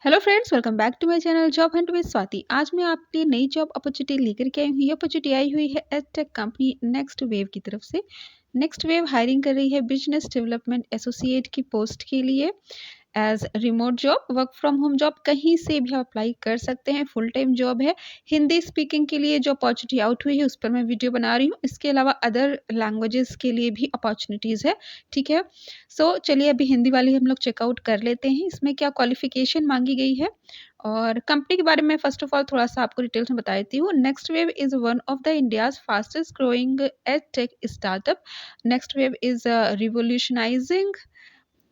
Hello friends, welcome back to my channel job hunt with Swati. आज मैं आपकी नई जॉब अपॉर्चुनिटी लेकर के आई हूँ। ये अपॉर्चुनिटी आई हुई है एडटेक कंपनी नेक्स्ट वेव की तरफ से। नेक्स्ट वेव हायरिंग कर रही है बिजनेस डेवलपमेंट एसोसिएट की पोस्ट के लिए as remote job, work from home job. कहीं से भी आप अप्लाई कर सकते हैं, फुल टाइम जॉब है। हिंदी स्पीकिंग के लिए जो अपॉर्चुनिटी आउट हुई है उस पर मैं वीडियो बना रही हूँ। इसके अलावा अदर लैंग्वेजेस के लिए भी अपॉर्चुनिटीज़ है, ठीक है। सो चलिए अभी हिंदी वाली हम लोग चेकआउट कर लेते हैं, इसमें क्या क्वालिफिकेशन मांगी गई है और कंपनी के बारे में फर्स्ट ऑफ ऑल थोड़ा सा आपको डिटेल्स में बता देती हूँ। Next wave is one of the India's fastest growing ed tech startup. Next wave is revolutionising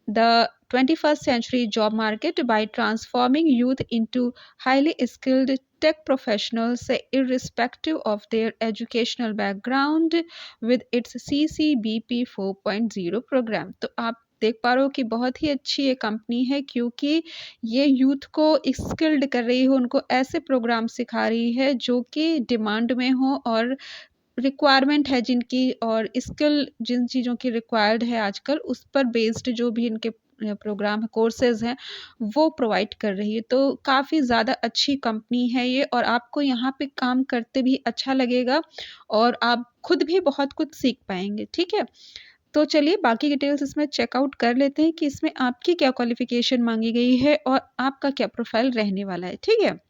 the 21st century job market by transforming youth into highly skilled tech professionals irrespective of their educational background with its CCBP 4.0 program। तो आप देख पा रहे हो कि बहुत ही अच्छी ये कंपनी है, क्योंकि ये यूथ को स्किल्ड कर रही हो, उनको ऐसे प्रोग्राम सिखा रही है जो कि डिमांड में हो और रिक्वायरमेंट है जिनकी, और स्किल जिन चीज़ों की रिक्वायर्ड है आजकल उस पर बेस्ड जो भी इनके प्रोग्राम है, कोर्सेज हैं, वो प्रोवाइड कर रही है। तो काफ़ी ज़्यादा अच्छी कंपनी है ये, और आपको यहाँ पे काम करते भी अच्छा लगेगा और आप खुद भी बहुत कुछ सीख पाएंगे, ठीक है। तो चलिए बाकी डिटेल्स इसमें चेकआउट कर लेते हैं कि इसमें आपकी क्या क्वालिफिकेशन मांगी गई है और आपका क्या प्रोफाइल रहने वाला है, ठीक है।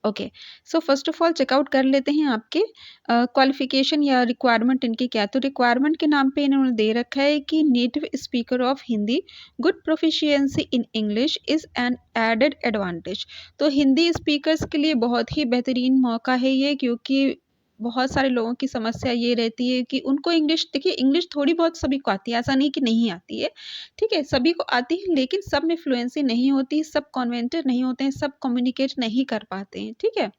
Okay, so first of all check out कर लेते हैं आपके क्वालिफिकेशन या रिक्वायरमेंट इनकी क्या। तो रिक्वायरमेंट के नाम पे इन्होंने दे रखा है कि native speaker of Hindi, good proficiency in English is an added advantage. तो हिंदी स्पीकर्स के लिए बहुत ही बेहतरीन मौका है ये, क्योंकि बहुत सारे लोगों की समस्या ये रहती है कि उनको इंग्लिश, देखिए इंग्लिश थोड़ी बहुत सभी को आती है, ऐसा नहीं कि नहीं आती है, ठीक है, सभी को आती है, लेकिन सब में फ्लुएंसी नहीं होती, सब कॉन्वेंटेड नहीं होते हैं, सब कम्युनिकेट नहीं कर पाते हैं, ठीक है।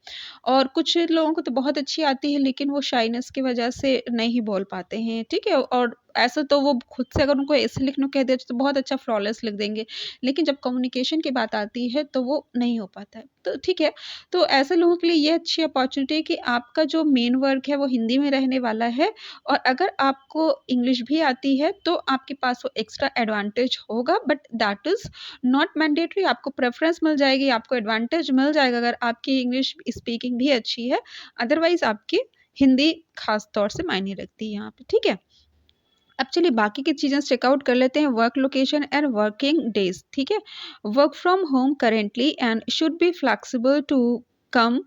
और कुछ लोगों को तो बहुत अच्छी आती है, लेकिन वो शाइनेस की वजह से नहीं बोल पाते हैं, ठीक है। और ऐसा तो वो खुद से अगर उनको ऐसे लिखने को कह दिया तो बहुत अच्छा फ्लॉलेस लिख देंगे, लेकिन जब कम्युनिकेशन की बात आती है तो वो नहीं हो पाता है, तो ठीक है। तो ऐसे लोगों के लिए ये अच्छी अपॉर्चुनिटी है कि आपका जो मेन वर्क है वो हिंदी में रहने वाला है, और अगर आपको इंग्लिश भी आती है तो आपके पास वो एक्स्ट्रा एडवांटेज होगा, but that is not mandatory. आपको प्रेफरेंस मिल जाएगी, आपको एडवांटेज मिल जाएगा अगर आपकी इंग्लिश स्पीकिंग भी अच्छी है, अदरवाइज आपकी हिंदी खास तौर से मायने रखती है यहाँ पे, ठीक है। अब चलिए बाकी की चीज़ें चेकआउट कर लेते हैं। Work location and working days, ठीक है। Work from home currently and should be flexible to come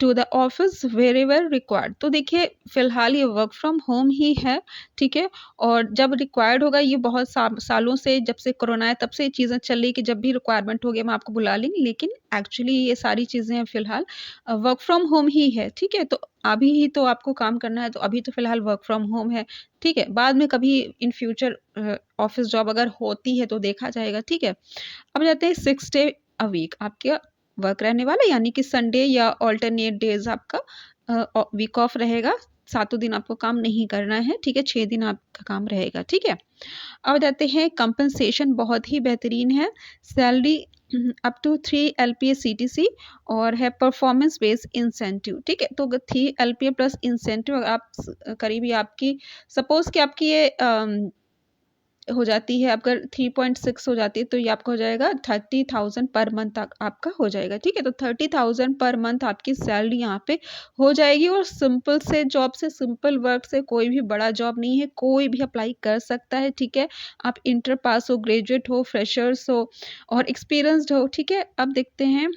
to the office wherever required. तो देखिए फिलहाल ये वर्क फ्रॉम होम ही है, ठीक है। और जब रिक्वायर्ड होगा, ये बहुत सालों से, जब से कोरोना है तब से ये चीज़ें चल रही कि जब भी रिक्वायरमेंट होगी हम आपको बुला लेंगे, लेकिन एक्चुअली ये सारी चीज़ें फिलहाल वर्क फ्रॉम होम ही है, ठीक है। तो अभी ही तो आपको काम करना है, तो अभी तो फिलहाल वर्क फ्रॉम होम है, ठीक है। बाद में कभी इन फ्यूचर ऑफिस जॉब अगर होती है तो देखा जाएगा, ठीक है। अब जाते हैं 6 डे अ वीक आपका वर्क रहने वाला, यानी कि संडे या ऑल्टरनेट डेज आपका वीक ऑफ रहेगा। सातों दिन आपको काम नहीं करना है, ठीक है, 6 दिन आपका काम रहेगा, ठीक है। अब जाते हैं कंपनसेशन, बहुत ही बेहतरीन है। Salary up to 3 LPA CTC और है परफॉर्मेंस बेस्ड इंसेंटिव, ठीक है। तो 3 LPA प्लस इंसेंटिव आप करीबी आपकी, सपोज कि आपकी ये हो जाती है, अगर 3.6 हो जाती है तो ये आपका हो जाएगा 30,000 पर मंथ तक आपका हो जाएगा, ठीक है। तो 30,000 पर मंथ आपकी सैलरी यहाँ पे हो जाएगी, और सिंपल से जॉब से, सिंपल वर्क से, कोई भी बड़ा जॉब नहीं है, कोई भी अप्लाई कर सकता है, ठीक है। आप इंटर पास हो, ग्रेजुएट हो, फ्रेशर्स हो और एक्सपीरियंसड हो, ठीक है। अब देखते हैं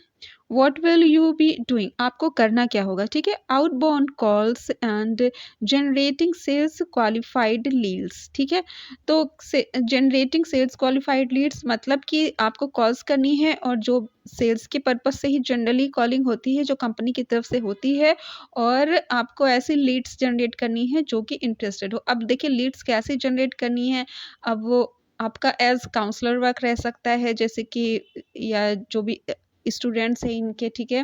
what will you be doing, आपको करना क्या होगा, ठीक है। Outbound calls and generating sales qualified leads, ठीक है। तो जनरेटिंग सेल्स क्वालिफाइड लीड्स मतलब कि आपको कॉल्स करनी है, और जो सेल्स के पर्पज से ही जनरली कॉलिंग होती है, जो कंपनी की तरफ से होती है, और आपको ऐसी लीड्स जनरेट करनी है जो कि इंटरेस्टेड हो। अब देखिए लीड्स कैसे जनरेट करनी है, अब वो आपका एज काउंसलर वर्क रह सकता है, जैसे कि या जो भी स्टूडेंट्स हैं इनके, ठीक है,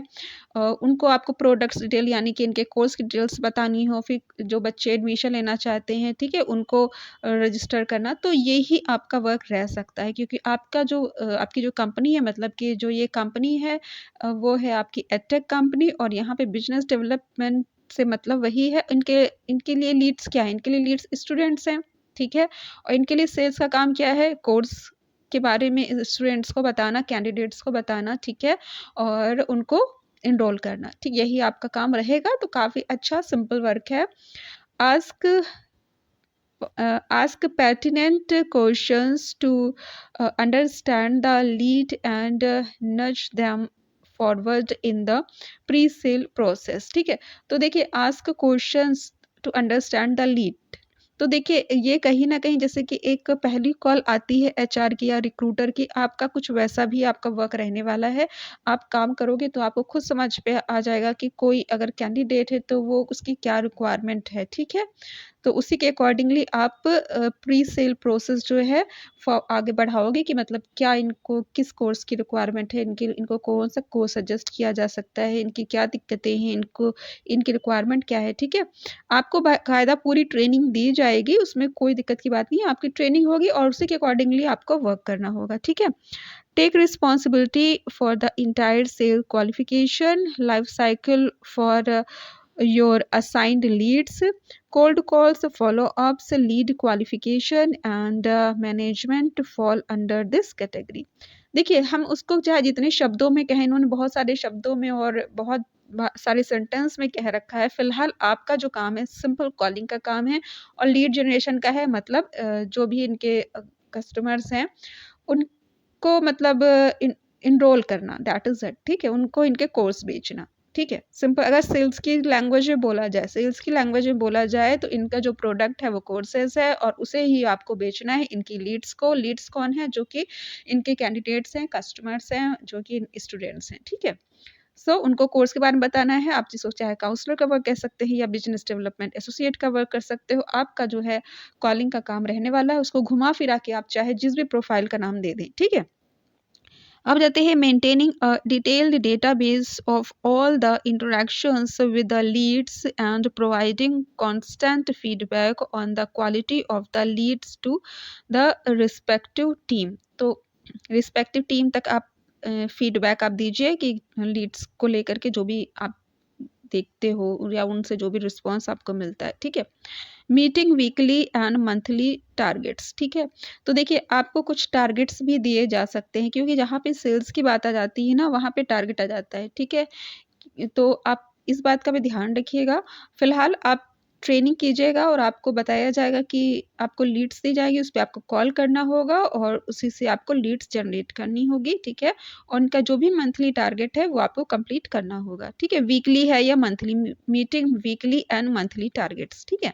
उनको आपको प्रोडक्ट्स डिटेल यानी कि इनके कोर्स की डिटेल्स बतानी हो, फिर जो बच्चे एडमिशन लेना चाहते हैं, ठीक है, उनको रजिस्टर करना, तो ये ही आपका वर्क रह सकता है, क्योंकि आपका जो आपकी जो कंपनी है, मतलब कि जो ये कंपनी है वो है आपकी एडटेक कंपनी, और यहाँ पे बिजनेस डेवलपमेंट से मतलब वही है। इनके इनके लिए लीड्स क्या है, इनके लिए लीड्स स्टूडेंट्स हैं, ठीक है। और इनके लिए सेल्स का काम क्या है, कोर्स के बारे में स्टूडेंट्स को बताना, कैंडिडेट्स को बताना, ठीक है? और उनको एनरोल करना, ठीक, यही आपका काम रहेगा। तो काफ़ी अच्छा सिंपल वर्क है। Ask ask pertinent questions to understand the lead and nudge them forward in the pre sale process, ठीक है? तो देखिए ask questions to understand the lead. तो देखिए ये कहीं न कहीं जैसे कि एक पहली कॉल आती है एचआर की या रिक्रूटर की, आपका कुछ वैसा भी आपका वर्क रहने वाला है। आप काम करोगे तो आपको खुद समझ पे आ जाएगा कि कोई अगर कैंडिडेट है तो वो उसकी क्या रिक्वायरमेंट है, ठीक है? तो उसी के अकॉर्डिंगली आप प्री सेल प्रोसेस जो है आगे बढ़ाओगे कि मतलब क्या इनको किस कोर्स की रिक्वायरमेंट है, इनको कौन सा कोर्स सजेस्ट किया जा सकता है, इनकी क्या दिक्कतें हैं, इनको इनकी रिक्वायरमेंट क्या है, ठीक है? आपको बाकायदा पूरी ट्रेनिंग दी जाएगी, उसमें कोई दिक्कत की बात नहीं है, आपकी ट्रेनिंग होगी और उसी के अकॉर्डिंगली आपको वर्क करना होगा, ठीक है? Take responsibility for the entire sale qualification life cycle for your assigned leads, cold calls, follow-ups, lead qualification and management fall under this category। देखिए हम उसको चाहे जितने शब्दों में कहें, इन्होंने बहुत सारे शब्दों में और बहुत सारे सेंटेंस में कह रखा है। फिलहाल आपका जो काम है सिंपल कॉलिंग का काम है और लीड जनरेशन का है, मतलब जो भी इनके कस्टमर्स हैं उनको मतलब इनरोल करना, दैट इज़ इट, ठीक है? उनको इनके कोर्स बेचना, ठीक है? सिंपल अगर सेल्स की लैंग्वेज में बोला जाए, सेल्स की लैंग्वेज में बोला जाए तो इनका जो प्रोडक्ट है वो कोर्सेज़ है और उसे ही आपको बेचना है इनकी लीड्स को। लीड्स कौन है? जो कि इनके कैंडिडेट्स हैं, कस्टमर्स हैं, जो कि स्टूडेंट्स हैं, ठीक है? सो उनको कोर्स के बारे में बताना है। आप जिसको चाहे काउंसलर का वर्क कह सकते हैं या बिज़नेस डेवलपमेंट एसोसिएट का वर्क कर सकते हो। आपका जो है कॉलिंग का काम रहने वाला है, उसको घुमा-फिरा के आप चाहे जिस भी प्रोफ़ाइल का नाम दे दें, ठीक है? अब जाते हैं maintaining a detailed database of all the interactions with the leads and providing constant feedback on the quality of the leads to the respective team. तो रिस्पेक्टिव टीम तक आप फीडबैक आप दीजिए कि लीड्स को लेकर के जो भी आप देखते हो या उनसे जो भी रिस्पॉन्स आपको मिलता है, ठीक है? Meeting weekly and monthly targets, ठीक है? तो देखिए आपको कुछ टारगेट्स भी दिए जा सकते हैं क्योंकि जहाँ पे सेल्स की बात आ जाती है ना, वहाँ पे टारगेट आ जाता है, ठीक है? तो आप इस बात का भी ध्यान रखिएगा। फिलहाल आप ट्रेनिंग कीजिएगा और आपको बताया जाएगा कि आपको लीड्स दी जाएगी, उस पे आपको कॉल करना होगा और उसी से आपको लीड्स जनरेट करनी होगी, ठीक है? और उनका जो भी मंथली टारगेट है वो आपको कंप्लीट करना होगा, ठीक है? वीकली है या monthly meeting weekly and monthly targets, ठीक है?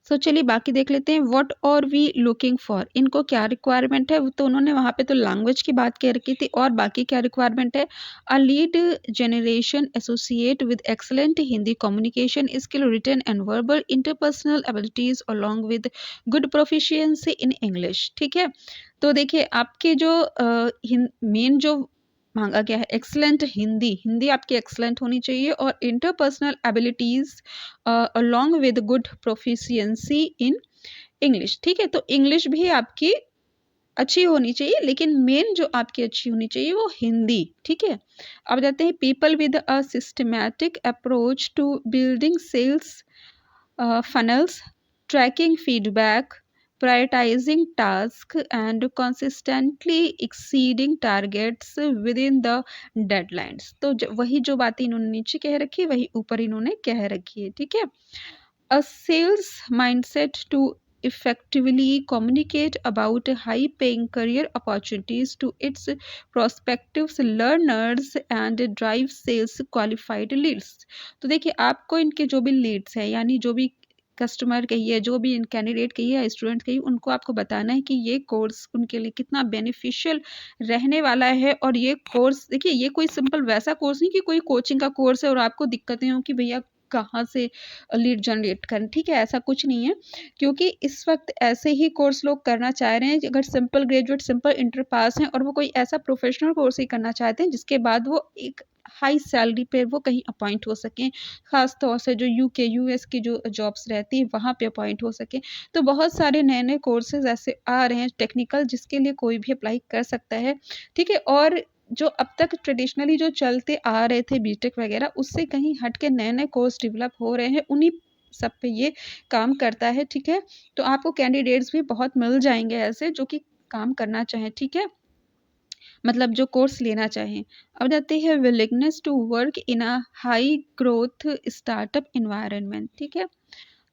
सो चलिए बाकी देख लेते हैं। What are we looking for, इनको क्या रिक्वायरमेंट है? तो उन्होंने वहाँ पे तो लैंग्वेज की बात कह रखी थी और बाकी क्या रिक्वायरमेंट है? A lead generation associate with excellent Hindi communication skill written and verbal interpersonal abilities along with good proficiency in English, ठीक है? तो देखिए आपके जो मेन जो मांगा गया है एक्सलेंट हिंदी, हिंदी आपकी एक्सलेंट होनी चाहिए और interpersonal abilities along with good proficiency in English, ठीक है? तो इंग्लिश भी आपकी अच्छी होनी चाहिए लेकिन मेन जो आपकी अच्छी होनी चाहिए वो हिंदी, ठीक है? अब जाते हैं people with a systematic approach to building sales funnels, tracking feedback, prioritizing tasks, and consistently exceeding targets within the deadlines। तो वही जो बातें इन्होंने नीचे कह रखी है वही ऊपर इन्होंने कह रखी है, ठीक है? A sales mindset to effectively communicate about high paying career opportunities to its prospective learners and drive sales qualified leads। तो देखिए आपको इनके जो भी लीड्स हैं यानी जो भी कस्टमर कहिए, जो भी कैंडिडेट कहिए या स्टूडेंट कहिए, उनको आपको बताना है कि ये कोर्स उनके लिए कितना बेनिफिशियल रहने वाला है। और ये कोर्स देखिए ये कोई सिंपल वैसा कोर्स नहीं कि कोई कोचिंग का कोर्स है और आपको दिक्कतें हों कि भैया कहाँ से लीड जनरेट करें, ठीक है? ऐसा कुछ नहीं है क्योंकि इस वक्त ऐसे ही कोर्स लोग करना चाह रहे हैं। अगर simple graduate simple inter pass हैं और वो कोई ऐसा प्रोफेशनल कोर्स ही करना चाहते हैं जिसके बाद वो एक हाई सैलरी पे वो कहीं अपॉइंट हो सकें, ख़ास तौर से जो यूके यूएस की जो जॉब्स रहती है वहाँ पे अपॉइंट हो सकें। तो बहुत सारे नए-नए कोर्सेज़ ऐसे आ रहे हैं टेक्निकल जिसके लिए कोई भी अप्लाई कर सकता है, ठीक है? और जो अब तक ट्रेडिशनली जो चलते आ रहे थे बीटेक वगैरह उससे कहीं हट के नए-नए कोर्स डेवलप हो रहे हैं, उन्हीं सब पे ये काम करता है, ठीक है? तो आपको कैंडिडेट्स भी बहुत मिल जाएँगे ऐसे जो कि काम करना चाहें, ठीक है? मतलब जो कोर्स लेना चाहें। अब जाते हैं willingness to work in a high growth startup environment, ठीक है?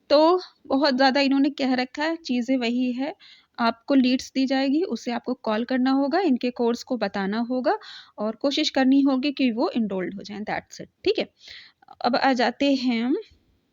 तो बहुत ज़्यादा इन्होंने कह रखा है, चीज़ें वही है, आपको लीड्स दी जाएगी, उसे आपको कॉल करना होगा, इनके कोर्स को बताना होगा और कोशिश करनी होगी कि वो एनरोल्ड हो जाएँ, दैट्स इट, ठीक है? अब आ जाते हैं हम,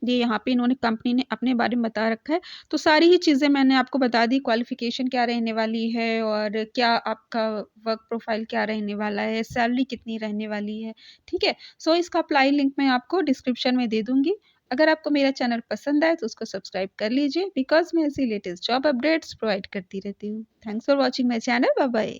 ये यहाँ पे इन्होंने कंपनी ने अपने बारे में बता रखा है, तो सारी ही चीज़ें मैंने आपको बता दी, क्वालिफ़िकेशन क्या रहने वाली है और क्या आपका वर्क प्रोफ़ाइल क्या रहने वाला है, सैलरी कितनी रहने वाली है, ठीक है? सो इसका अप्लाई लिंक मैं आपको डिस्क्रिप्शन में दे दूँगी। अगर आपको मेरा चैनल पसंद आए तो उसको सब्सक्राइब कर लीजिए बिकॉज़ मैं ऐसी लेटेस्ट जॉब अपडेट्स प्रोवाइड करती रहती हूँ। Thanks for watching my channel, bye bye.